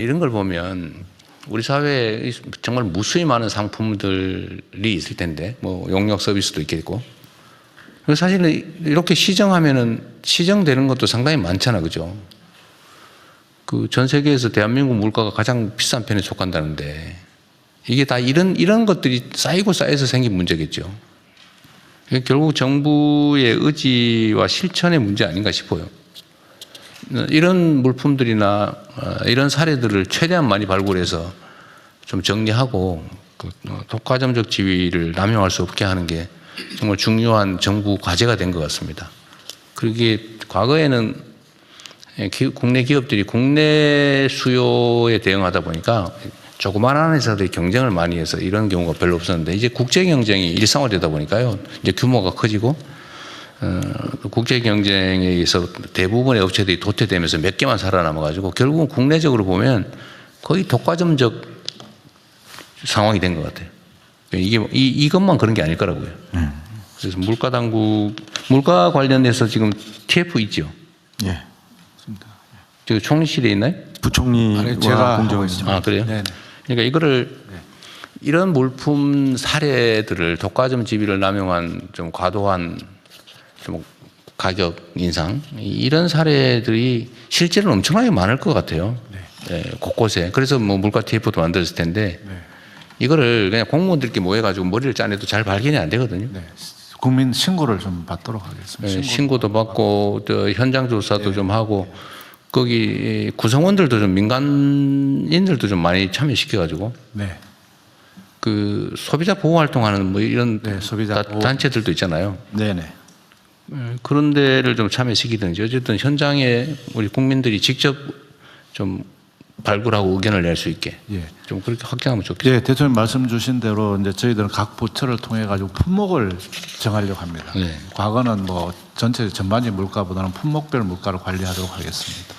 이런 걸 보면 우리 사회에 정말 무수히 많은 상품들이 있을 텐데, 뭐 용역 서비스도 있겠고. 사실 이렇게 시정하면은 시정되는 것도 상당히 많잖아, 그죠? 그 전 세계에서 대한민국 물가가 가장 비싼 편에 속한다는데 이게 다 이런 것들이 쌓이고 쌓여서 생긴 문제겠죠. 결국 정부의 의지와 실천의 문제 아닌가 싶어요. 이런 물품들이나 이런 사례들을 최대한 많이 발굴해서 좀 정리하고 독과점적 지위를 남용할 수 없게 하는 게 정말 중요한 정부 과제가 된 것 같습니다. 그게 과거에는 국내 기업들이 국내 수요에 대응하다 보니까 조그마한 회사들이 경쟁을 많이 해서 이런 경우가 별로 없었는데 이제 국제 경쟁이 일상화되다 보니까요. 이제 규모가 커지고 국제 경쟁에 의해서 대부분의 업체들이 도태되면서 몇 개만 살아남아가지고 결국은 국내적으로 보면 거의 독과점적 상황이 된 것 같아요. 이것만 그런 게 아닐 거라고요. 그래서 물가 관련해서 지금 TF 있죠? 예. 지금 총리실에 있나요? 부총리와 공정위원장. 아, 그래요? 네네. 그러니까 이거를 이런 물품 사례들을 독과점 지위를 남용한 좀 과도한 좀 가격 인상 이런 사례들이 실제로는 엄청나게 많을 것 같아요. 네, 곳곳에. 그래서 뭐 물가 TF도 만들었을 텐데 이거를 그냥 공무원들끼리 모여가지고 머리를 짜내도 잘 발견이 안 되거든요. 네. 국민 신고를 좀 받도록 하겠습니다. 신고도 받고 또 현장 조사도 좀 하고 거기 구성원들도 좀 민간인들도 좀 많이 참여시켜가지고 그 소비자 보호 활동하는 뭐 이런 소비자 단체들도 있잖아요. 네네. 그런 데를 좀 참여시키든지 어쨌든 현장에 우리 국민들이 직접 좀 발굴하고 의견을 낼 수 있게 좀 그렇게 확장하면 좋겠습니다. 네, 대통령 말씀 주신 대로 이제 저희들은 각 부처를 통해 가지고 품목을 정하려고 합니다. 과거는 뭐 전체 전반적인 물가보다는 품목별 물가를 관리하도록 하겠습니다.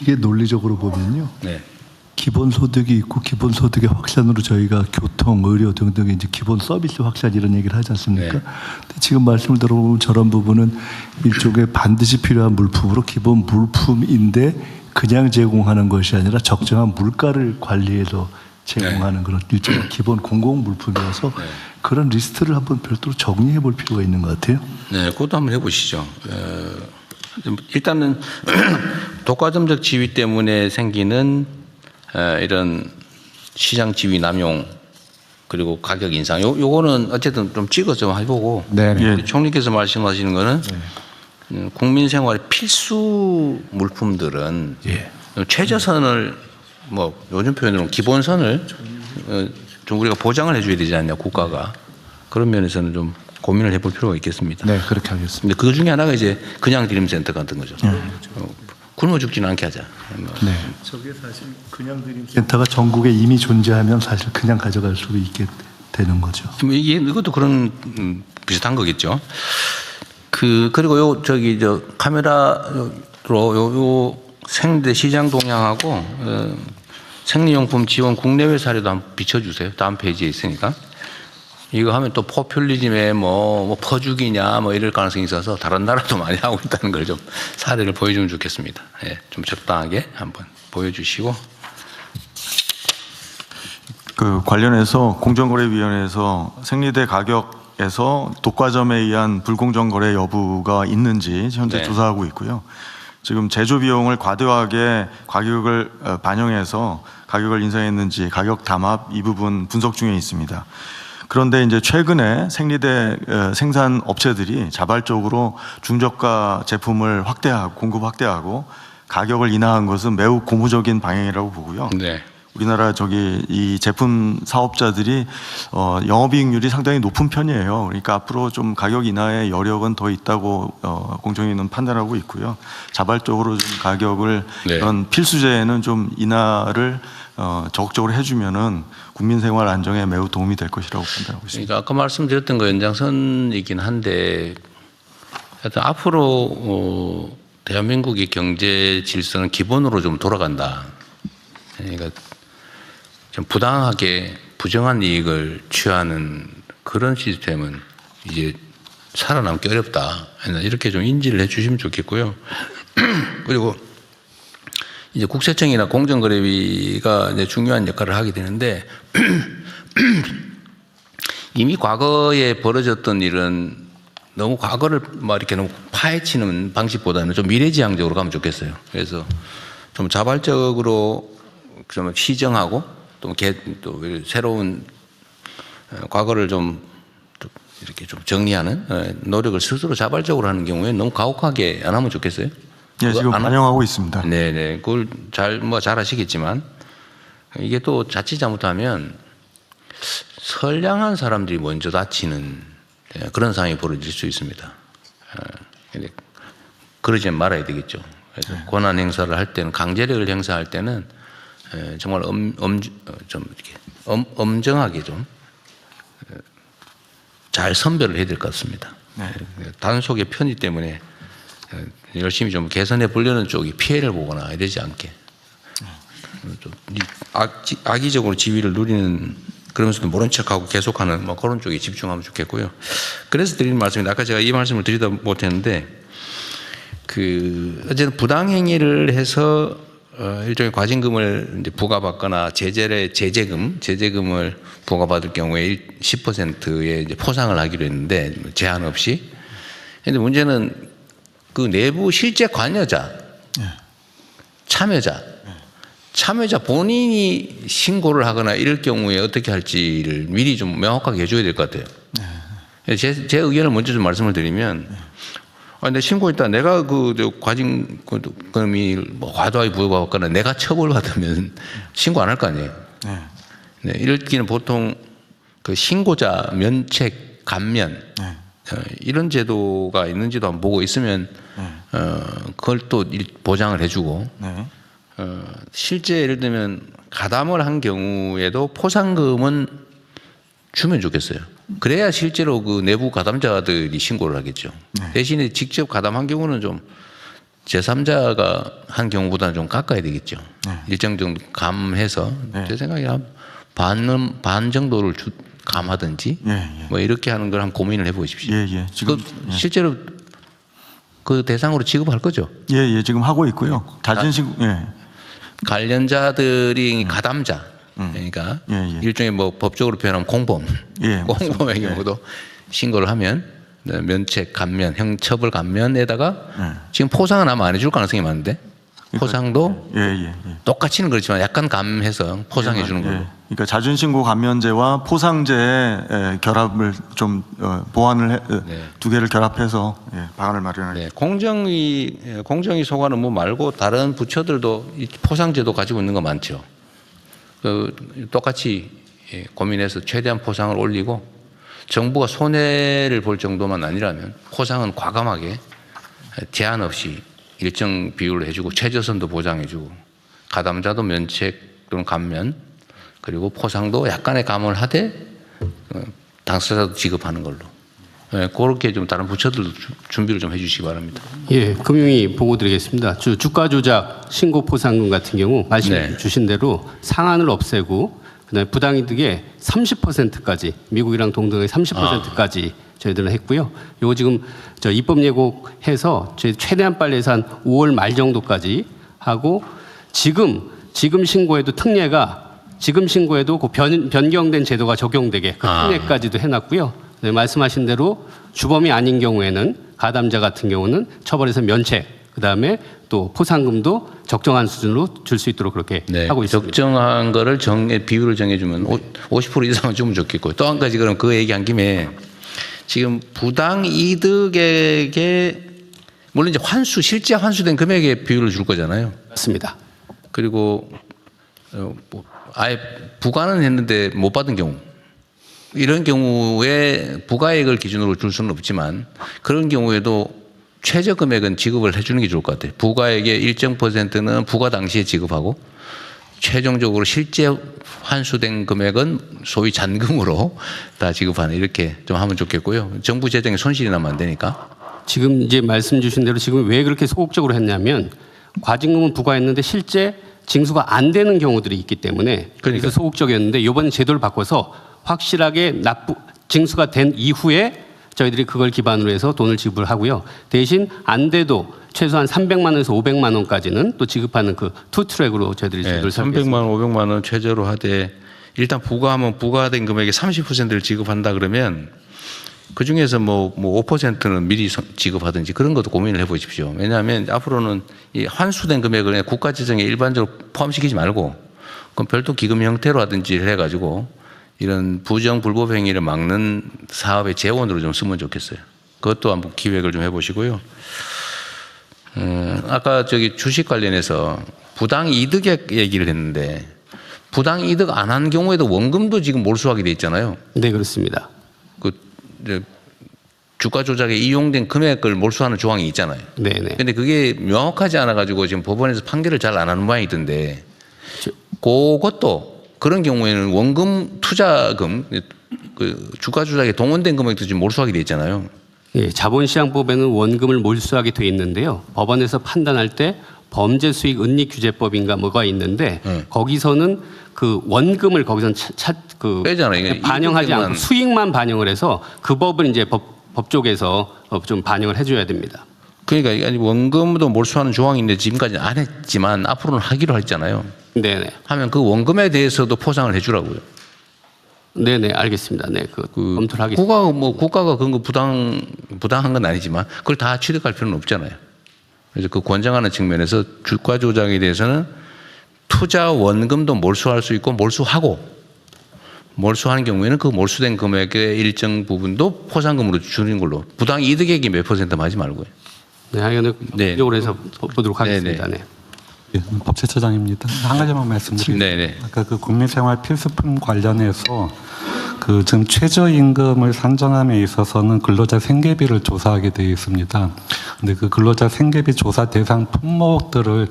이게 논리적으로 보면요. 기본소득이 있고 기본소득의 확산으로 저희가 교통, 의료 등등 이제 기본 서비스 확산 이런 얘기를 하지 않습니까? 근데 지금 말씀을 들어보면 저런 부분은 일종의 반드시 필요한 물품으로 기본 물품인데 그냥 제공하는 것이 아니라 적정한 물가를 관리해서 제공하는 그런 일종의 기본 공공 물품이어서 그런 리스트를 한번 별도로 정리해 볼 필요가 있는 것 같아요. 네, 그것도 한번 해보시죠. 일단은 독과점적 지위 때문에 생기는 이런 시장 지위 남용 그리고 가격 인상 요거는 어쨌든 좀 찍어 좀 해보고 우리 총리께서 말씀하시는 거는 국민 생활의 필수 물품들은 최저선을 뭐 요즘 표현으로 기본선을 좀 우리가 보장을 해줘야 되지 않냐 국가가 그런 면에서는 좀 고민을 해볼 필요가 있겠습니다. 네, 그렇게 하겠습니다. 근데 그 중에 하나가 이제 그냥 드림센터 같은 거죠. 굶어 죽지는 않게 하자. 네. 저게 사실 그냥 드림센터가 전국에 이미 존재하면 사실 그냥 가져갈 수도 있게 되는 거죠. 이것도 그런 비슷한 거겠죠. 그리고 저 카메라로 요 생리대 시장 동향하고 생리용품 지원 국내외 사례도 한번 비춰주세요. 다음 페이지에 있으니까. 이거 하면 또 포퓰리즘에 뭐 퍼주기냐 뭐 이럴 가능성이 있어서 다른 나라도 많이 하고 있다는 걸 좀 사례를 보여주면 좋겠습니다. 좀 적당하게 한번 보여주시고. 그 관련해서 공정거래위원회에서 생리대 가격에서 독과점에 의한 불공정 거래 여부가 있는지 현재 조사하고 있고요. 지금 제조 비용을 과도하게 가격을 반영해서 가격을 인상했는지 가격 담합 이 부분 분석 중에 있습니다. 그런데 이제 최근에 생리대 생산 업체들이 자발적으로 중저가 제품을 공급 확대하고 가격을 인하한 것은 매우 고무적인 방향이라고 보고요. 우리나라 이 제품 사업자들이 영업이익률이 상당히 높은 편이에요. 그러니까 앞으로 좀 가격 인하의 여력은 더 있다고 공정위는 판단하고 있고요. 자발적으로 좀 가격을 이런 필수제에는 좀 인하를 적극적으로 해주면은 국민 생활 안정에 매우 도움이 될 것이라고 판단하고 있습니다. 그러니까 아까 말씀드렸던 거 연장선이긴 한데 하여튼 앞으로 대한민국의 경제 질서는 기본으로 좀 돌아간다. 그러니까 좀 부당하게 부정한 이익을 취하는 그런 시스템은 이제 살아남기 어렵다. 이렇게 좀 인지를 해 주시면 좋겠고요. 그리고 이제 국세청이나 공정거래위가 이제 중요한 역할을 하게 되는데 이미 과거에 벌어졌던 일은 너무 과거를 막 이렇게 너무 파헤치는 방식보다는 좀 미래지향적으로 가면 좋겠어요. 그래서 좀 자발적으로 좀 시정하고 또 새로운 과거를 좀 이렇게 좀 정리하는 노력을 스스로 자발적으로 하는 경우에 너무 가혹하게 안 하면 좋겠어요. 예, 지금 반영하고 있습니다. 네네. 그걸 잘 하시겠지만 이게 또 자칫 잘못하면 선량한 사람들이 먼저 다치는 그런 상황이 벌어질 수 있습니다. 근데 그러지 말아야 되겠죠. 그래서 권한 행사를 할 때는 강제력을 행사할 때는 정말 좀 이렇게 엄정하게 좀 잘 선별을 해야 될 것 같습니다. 네. 단속의 편의 때문에 열심히 좀 개선해 보려는 쪽이 피해를 보거나 이러지 않게 좀 악의적으로 지위를 누리는 그러면서도 모른 척하고 계속하는 뭐 그런 쪽에 집중하면 좋겠고요. 그래서 드리는 말씀인데 아까 제가 이 말씀을 드리다 못했는데 어쨌든 부당행위를 해서 일종의 과징금을 이제 부과받거나 제재금을 부과받을 경우에 10%의 이제 포상을 하기로 했는데 제한 없이. 그런데 문제는 그 내부 실제 관여자, 참여자 본인이 신고를 하거나 이럴 경우에 어떻게 할지를 미리 좀 명확하게 해줘야 될 것 같아요. 제 의견을 먼저 좀 말씀을 드리면. 내 신고했다. 내가 과징금이 뭐 과도하게 부과받거나 내가 처벌받으면 신고 안 할 거 아니에요. 네, 이럴 때는 보통 그 신고자 면책 감면 이런 제도가 있는지도 한번 보고 있으면 그걸 또 보장을 해주고 실제 예를 들면 가담을 한 경우에도 포상금은 주면 좋겠어요. 그래야 실제로 그 내부 가담자들이 신고를 하겠죠. 대신에 직접 가담한 경우는 좀 제3자가 한 경우보다는 좀 깎아야 되겠죠. 일정 정도 감해서 제 생각에 반 정도를 감하든지 뭐 이렇게 하는 걸 한 고민을 해보십시오. 지금 실제로 그 대상으로 지급할 거죠. 지금 하고 있고요. 자진신고. 관련자들이 가담자. 그러니까 일종의 뭐 법적으로 표현하면 공범, 공범의 경우도 신고를 하면 면책 감면, 형처벌 감면에다가 지금 포상은 아마 안 해줄 가능성이 많은데 포상도 똑같이는 그렇지만 약간 감해서 포상해 주는 걸로. 그러니까 자진신고 감면제와 포상제의 결합을 좀 보완을 두 개를 결합해서 방안을 마련할. 공정위 소관 업무 말고 다른 부처들도 이 포상제도 가지고 있는 거 많죠. 똑같이 고민해서 최대한 포상을 올리고 정부가 손해를 볼 정도만 아니라면 포상은 과감하게 제한 없이 일정 비율로 해주고 최저선도 보장해주고 가담자도 면책 또는 감면 그리고 포상도 약간의 감을 하되 당사자도 지급하는 걸로 그렇게 좀 다른 부처들도 준비를 좀 해주시기 바랍니다. 금융위 보고 드리겠습니다. 주가 조작 신고 포상금 같은 경우 말씀 주신 대로 상한을 없애고 그다음에 부당이득의 30%까지 미국이랑 동등의 30%까지 저희들은 했고요. 요거 지금 저 입법 예고해서 저희 최대한 빨리 해서 한 5월 말 정도까지 하고 지금 신고에도 특례가 지금 신고에도 그 변경된 제도가 적용되게 그 특례까지도 해놨고요. 네, 말씀하신 대로 주범이 아닌 경우에는 가담자 같은 경우는 처벌에서 면책, 그다음에 또 포상금도 적정한 수준으로 줄 수 있도록 그렇게 하고 있습니다. 적정한 거를 비율을 정해주면 50% 이상은 주면 좋겠고 또 한 가지 그럼 그 얘기한 김에 지금 부당 이득에게 물론 이제 실제 환수된 금액의 비율을 줄 거잖아요. 맞습니다. 그리고 아예 부과는 했는데 못 받은 경우. 이런 경우에 부가액을 기준으로 줄 수는 없지만 그런 경우에도 최저 금액은 지급을 해주는 게 좋을 것 같아요. 부가액의 일정 %는 부과 당시에 지급하고 최종적으로 실제 환수된 금액은 소위 잔금으로 다 지급하는 이렇게 좀 하면 좋겠고요. 정부 재정에 손실이 나면 안 되니까. 지금 이제 말씀 주신 대로 지금 왜 그렇게 소극적으로 했냐면 과징금은 부과했는데 실제 징수가 안 되는 경우들이 있기 때문에 그래서 소극적이었는데 이번 제도를 바꿔서 확실하게 징수가 된 이후에 저희들이 그걸 기반으로 해서 돈을 지불하고요. 대신 안 돼도 최소한 300만 원에서 500만 원까지는 또 지급하는 그 투 트랙으로 저희들이 네, 제도를 300만 원, 500만 원 최저로 하되 일단 부과하면 부과된 금액의 30%를 지급한다 그러면 그 중에서 뭐 5%는 미리 지급하든지 그런 것도 고민을 해보십시오. 왜냐하면 앞으로는 이 환수된 금액을 그냥 국가 재정에 일반적으로 포함시키지 말고 그럼 별도 기금 형태로 하든지 해가지고 이런 부정 불법 행위를 막는 사업의 재원으로 좀 쓰면 좋겠어요. 그것도 한번 기획을 좀 해보시고요. 아까 저기 주식 관련해서 부당 이득액 얘기를 했는데 부당 이득 안 한 경우에도 원금도 지금 몰수하게 돼 있잖아요. 네, 그렇습니다. 그 이제 주가 조작에 이용된 금액을 몰수하는 조항이 있잖아요. 네네. 근데 그게 명확하지 않아 가지고 지금 법원에서 판결을 잘 안 하는 모양이던데 그것도 그런 경우에는 원금 투자금 그 주가 조작에 동원된 금액도 지금 몰수하게 돼 있잖아요. 예, 자본시장법에는 원금을 몰수하게 돼 있는데요. 법원에서 판단할 때 범죄수익은닉규제법인가 뭐가 있는데 거기서는 그 원금을 거기서 빼잖아요. 반영하지 이익만. 않고 수익만 반영을 해서 그 법을 이제 법 쪽에서 좀 반영을 해줘야 됩니다. 그러니까 이게 원금도 몰수하는 조항인데 지금까지는 안 했지만 앞으로는 하기로 했잖아요. 네네. 하면 그 원금에 대해서도 포상을 해주라고요. 네네, 알겠습니다. 네, 그 검토를 하겠습니다. 국가가 그런 거 부당한 건 아니지만 그걸 다 취득할 필요는 없잖아요. 그래서 그 권장하는 측면에서 주가 조작에 대해서는 투자 원금도 몰수할 수 있고 몰수하는 경우에는 그 몰수된 금액의 일정 부분도 포상금으로 주는 걸로 부당 이득액이 몇 %만 하지 말고요. 네, 하여튼 네. 이쪽으로 해서 보도록 하겠습니다. 네네. 네. 예, 법제처장입니다. 한 가지만 말씀드리겠습니다. 네네. 아까 그 국민생활 필수품 관련해서 그 지금 최저임금을 산정함에 있어서는 근로자 생계비를 조사하게 되어 있습니다. 근데 그 근로자 생계비 조사 대상 품목들을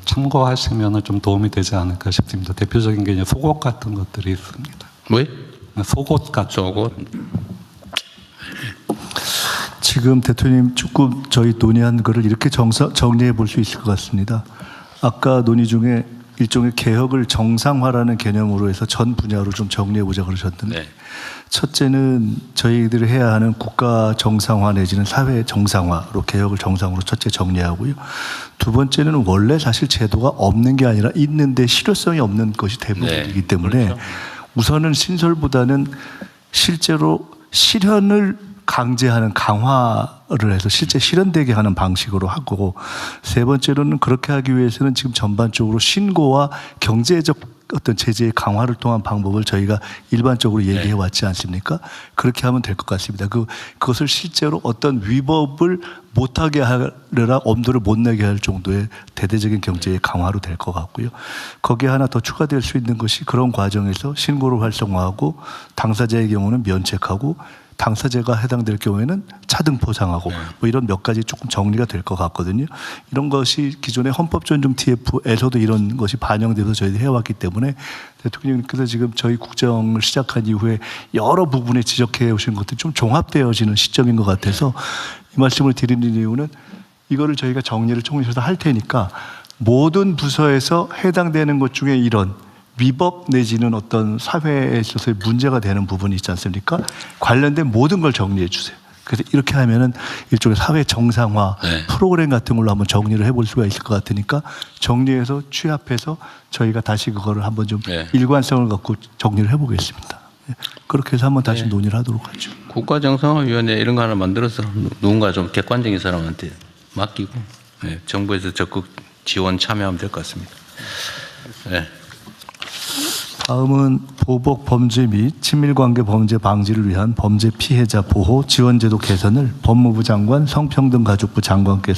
참고하시면 좀 도움이 되지 않을까 싶습니다. 대표적인 게 이제 속옷 같은 것들이 있습니다. 뭐? 속옷 같은 속옷. 지금 대통령님 조금 저희 논의한 거를 이렇게 정리해 볼 수 있을 것 같습니다. 아까 논의 중에 일종의 개혁을 정상화라는 개념으로 해서 전 분야로 좀 정리해 보자 그러셨는데 네. 첫째는 저희들이 해야 하는 국가 정상화 내지는 사회 정상화로 개혁을 정상으로 첫째 정리하고요. 두 번째는 원래 사실 제도가 없는 게 아니라 있는데 실효성이 없는 것이 대부분이기 때문에 그렇죠. 우선은 신설보다는 실제로 실현을 강제하는 강화를 해서 실제 실현되게 하는 방식으로 하고 세 번째로는 그렇게 하기 위해서는 지금 전반적으로 신고와 경제적 어떤 제재의 강화를 통한 방법을 저희가 일반적으로 얘기해 왔지 않습니까? 그렇게 하면 될 것 같습니다. 그것을 실제로 어떤 위법을 못하게 하려라 엄두를 못 내게 할 정도의 대대적인 경제의 강화로 될 것 같고요. 거기에 하나 더 추가될 수 있는 것이 그런 과정에서 신고를 활성화하고 당사자의 경우는 면책하고 당사자가 해당될 경우에는 차등 포상하고 뭐 이런 몇 가지 조금 정리가 될 것 같거든요. 이런 것이 기존의 헌법존중 TF에서도 이런 것이 반영돼서 저희들이 해왔기 때문에 대통령님께서 지금 저희 국정을 시작한 이후에 여러 부분에 지적해 오신 것들이 좀 종합되어지는 시점인 것 같아서 이 말씀을 드리는 이유는 이거를 저희가 정리를 총리실에서 할 테니까 모든 부서에서 해당되는 것 중에 이런 위법 내지는 어떤 사회에 있어서의 문제가 되는 부분이 있지 않습니까? 관련된 모든 걸 정리해 주세요. 그래서 이렇게 하면은 일종의 사회 정상화 프로그램 같은 걸로 한번 정리를 해볼 수가 있을 것 같으니까 정리해서 취합해서 저희가 다시 그거를 한번 좀 일관성을 갖고 정리를 해보겠습니다. 그렇게 해서 한번 다시 논의를 하도록 하죠. 국가정상화위원회 이런 거 하나 만들어서 누군가 좀 객관적인 사람한테 맡기고 정부에서 적극 지원 참여하면 될 것 같습니다. 네. 다음은 보복 범죄 및 친밀관계 범죄 방지를 위한 범죄 피해자 보호 지원제도 개선을 법무부 장관 성평등가족부 장관께서